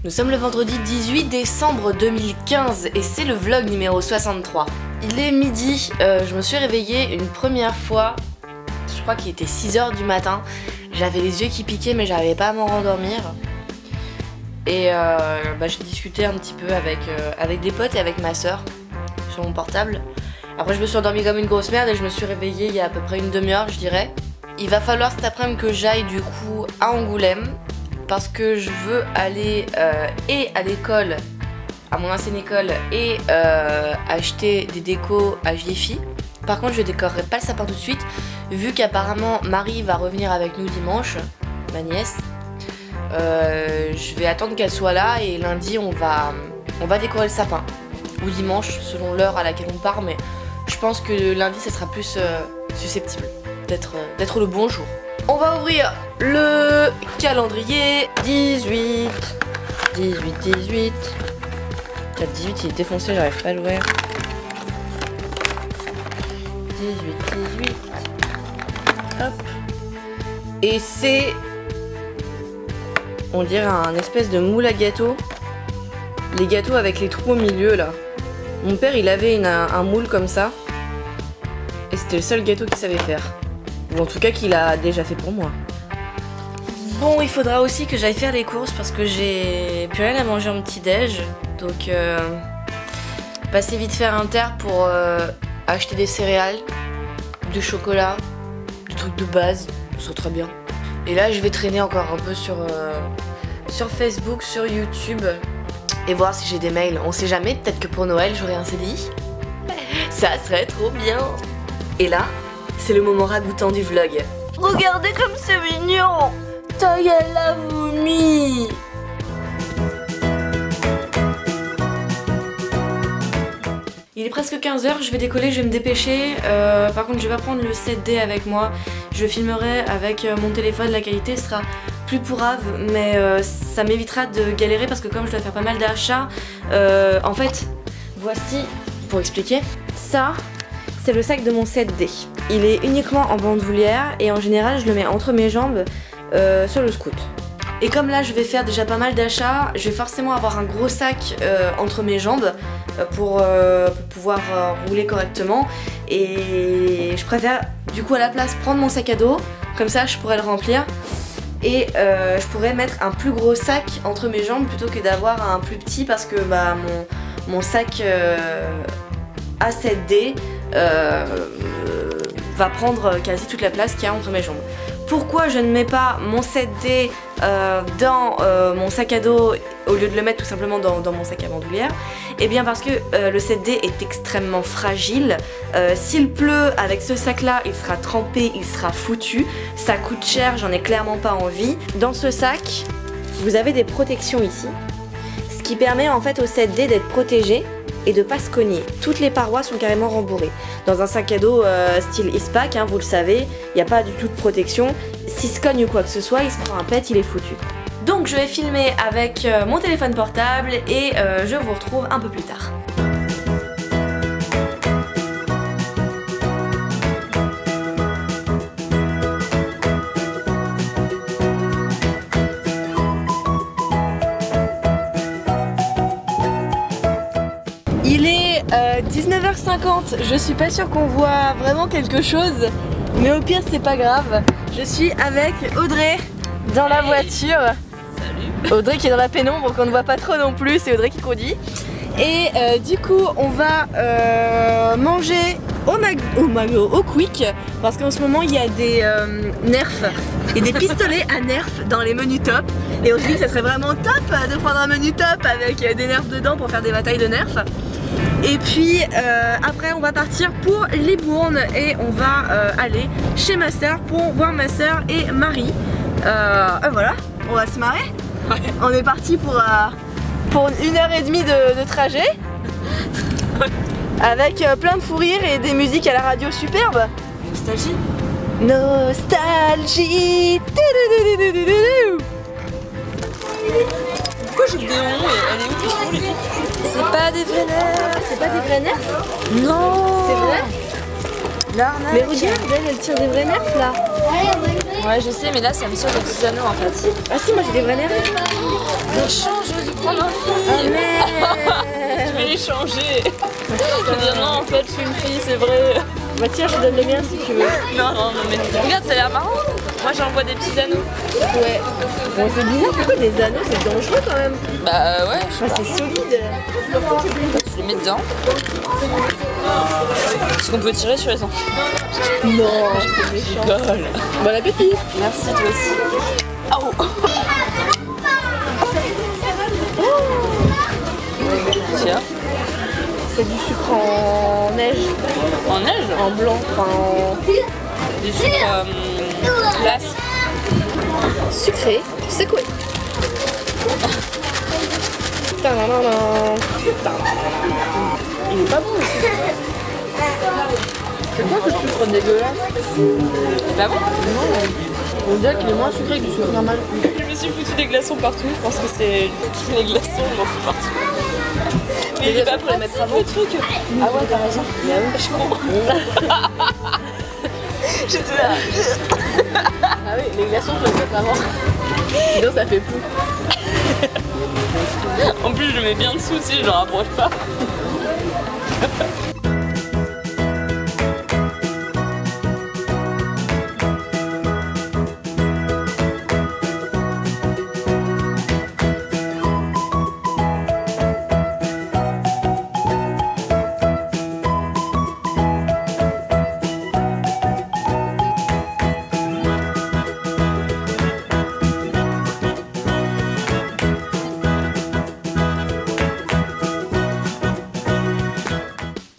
Nous sommes le vendredi 18 décembre 2015 et c'est le vlog numéro 63. Il est midi, je me suis réveillée une première fois, je crois qu'il était 6 h du matin. J'avais les yeux qui piquaient mais j'arrivais pas à m'en rendormir. Et j'ai discuté un petit peu avec des potes et avec ma soeur sur mon portable. Après je me suis endormie comme une grosse merde et je me suis réveillée il y a à peu près une demi-heure je dirais. Il va falloir cet après-midi que j'aille du coup à Angoulême. Parce que je veux aller et à l'école, à mon ancienne école, et acheter des décos à Jiffy. Par contre, je décorerai pas le sapin tout de suite, vu qu'apparemment Marie va revenir avec nous dimanche, ma nièce. Je vais attendre qu'elle soit là et lundi on va décorer le sapin. Ou dimanche, selon l'heure à laquelle on part, mais je pense que lundi ça sera plus susceptible d'être le bon jour. On va ouvrir le calendrier. 18. 4 18 il est défoncé, j'arrive pas à l'ouvrir. 18. Hop. Et c'est, on dirait un espèce de moule à gâteau. Les gâteaux avec les trous au milieu là. Mon père il avait un moule comme ça. Et c'était le seul gâteau qu'il savait faire. Ou en tout cas qu'il a déjà fait pour moi. Bon, il faudra aussi que j'aille faire les courses parce que j'ai plus rien à manger en petit déj. Donc passer vite faire Inter pour acheter des céréales, du chocolat, des trucs de base, ça très bien. Et là je vais traîner encore un peu sur Facebook, sur YouTube et voir si j'ai des mails. On sait jamais, peut-être que pour Noël j'aurai un CDI. Ça serait trop bien. Et là, c'est le moment ragoûtant du vlog. Regardez comme c'est mignon. Taille elle a vomi. Il est presque 15 h, je vais décoller, je vais me dépêcher. Par contre, je vais pas prendre le 7D avec moi. Je filmerai avec mon téléphone, la qualité sera plus pourrave, mais ça m'évitera de galérer parce que comme je dois faire pas mal d'achats, en fait, voici, pour expliquer, ça, c'est le sac de mon 7D. Il est uniquement en bandoulière et en général je le mets entre mes jambes sur le scoot. Et comme là je vais faire déjà pas mal d'achats, je vais forcément avoir un gros sac entre mes jambes pour pouvoir rouler correctement. Et je préfère du coup à la place prendre mon sac à dos, comme ça je pourrais le remplir. Et je pourrais mettre un plus gros sac entre mes jambes plutôt que d'avoir un plus petit parce que bah, mon sac A7D va prendre quasi toute la place qu'il y a entre mes jambes. Pourquoi je ne mets pas mon 7D dans mon sac à dos au lieu de le mettre tout simplement dans mon sac à bandoulière? Et bien parce que le 7D est extrêmement fragile. S'il pleut avec ce sac là, il sera trempé, il sera foutu. Ça coûte cher, j'en ai clairement pas envie. Dans ce sac, vous avez des protections ici, ce qui permet en fait au 7D d'être protégé et de pas se cogner. Toutes les parois sont carrément rembourrées. Dans un sac à dos style Eastpak, hein, vous le savez, il n'y a pas du tout de protection. S'il se cogne ou quoi que ce soit, il se prend un pet, il est foutu. Donc je vais filmer avec mon téléphone portable et je vous retrouve un peu plus tard. Il est 19h50, je suis pas sûre qu'on voit vraiment quelque chose, mais au pire c'est pas grave. Je suis avec Audrey dans la voiture. Salut. Audrey qui est dans la pénombre, donc on ne voit pas trop non plus, c'est Audrey qui conduit. Et du coup on va manger au Quick, parce qu'en ce moment il y a des nerfs et des pistolets à nerfs dans les menus top. Et on se dit que ça serait vraiment top de prendre un menu top avec des nerfs dedans pour faire des batailles de nerfs. Et puis après on va partir pour Libourne et on va aller chez ma soeur pour voir ma soeur et Marie. Voilà, on va se marrer. Ouais. On est parti pour 1h30 de trajet avec plein de fou rires et des musiques à la radio superbes. Nostalgie. Nostalgie. Pourquoi j'ai des ronds et elle est où qu'ils sont les trucs? C'est pas des vrais nerfs. C'est pas des vrais nerfs? Non. C'est vrai? L'arnaque. Mais regarde, elle tire des vrais nerfs là. Ouais, je sais, mais là ça me saute des petits anneaux en fait. Ah si, moi j'ai des vrais nerfs. Mais change, je vais prendre un fille. Ah merde. Je vais les changer. Je vais dire non, en fait, je suis une fille, c'est vrai. Bah tiens, je te donne les miens si tu veux. Non, mais regarde, ça a l'air marrant. Moi j'en vois des petits anneaux. Ouais. Bon, c'est bizarre, pourquoi des anneaux, c'est dangereux quand même. Bah ouais, je sais Enfin, pas. c'est solide. Tu les mets dedans. Est-ce qu'on peut tirer sur les enfants? Non, c'est méchant. Rigole. Bon appétit. Merci, toi aussi. Oh. Tiens. C'est du sucre en neige. En neige? En blanc. Enfin en... Du sucre glace. Sucré. C'est quoi? Il est pas bon le sucre. C'est quoi ce sucre dégueulasse? C'est pas bon? Non. On dirait qu'il est moins sucré que du sucre normal. Je me suis foutu des glaçons partout. Je pense que c'est les glaçons, je m'en fous partout. Mais il est pas prêt à mettre avant le truc. Ah ouais, t'as raison. Je comprends. J'étais là. Ah oui, les glaçons faut les mettre avant. Sinon ça fait pou. En plus, je le mets bien dessous si je le rapproche pas.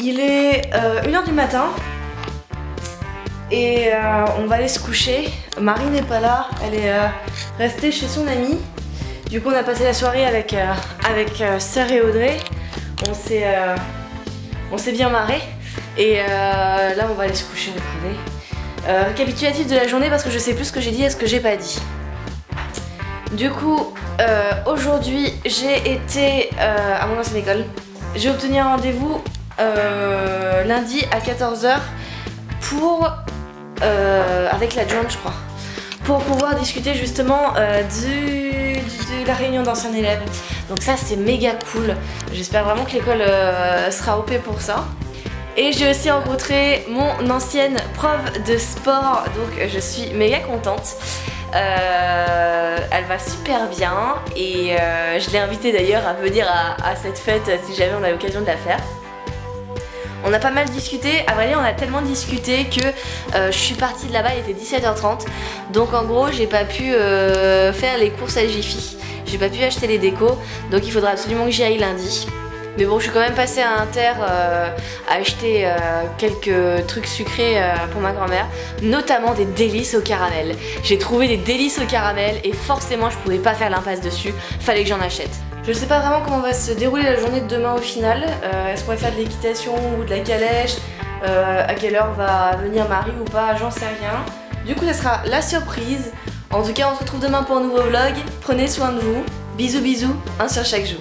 Il est 1h du matin et on va aller se coucher. Marie n'est pas là, elle est restée chez son amie. Du coup on a passé la soirée avec Sœur et Audrey. On s'est bien marré et là on va aller se coucher, on est crevé. Récapitulatif de la journée parce que je sais plus ce que j'ai dit et ce que j'ai pas dit. Du coup aujourd'hui j'ai été à mon ancienne école. J'ai obtenu un rendez-vous lundi à 14h pour avec l'adjointe je crois, pour pouvoir discuter justement de la réunion d'anciens élèves. Donc ça c'est méga cool, j'espère vraiment que l'école sera OP pour ça. Et j'ai aussi rencontré mon ancienne prof de sport, donc je suis méga contente. Elle va super bien et je l'ai invitée d'ailleurs à venir à cette fête si jamais on a l'occasion de la faire. On a pas mal discuté, à vrai dire on a tellement discuté que je suis partie de là-bas, il était 17h30. Donc en gros j'ai pas pu faire les courses à Jiffy. J'ai pas pu acheter les décos, donc il faudra absolument que j'y aille lundi. Mais bon, je suis quand même passée à Inter à acheter quelques trucs sucrés pour ma grand-mère, notamment des délices au caramel. J'ai trouvé des délices au caramel et forcément je pouvais pas faire l'impasse dessus, fallait que j'en achète. Je sais pas vraiment comment va se dérouler la journée de demain au final. Est-ce qu'on va faire de l'équitation ou de la calèche? À quelle heure va venir Marie ou pas? J'en sais rien. Du coup ça sera la surprise. En tout cas on se retrouve demain pour un nouveau vlog. Prenez soin de vous. Bisous bisous, un sur chaque jour.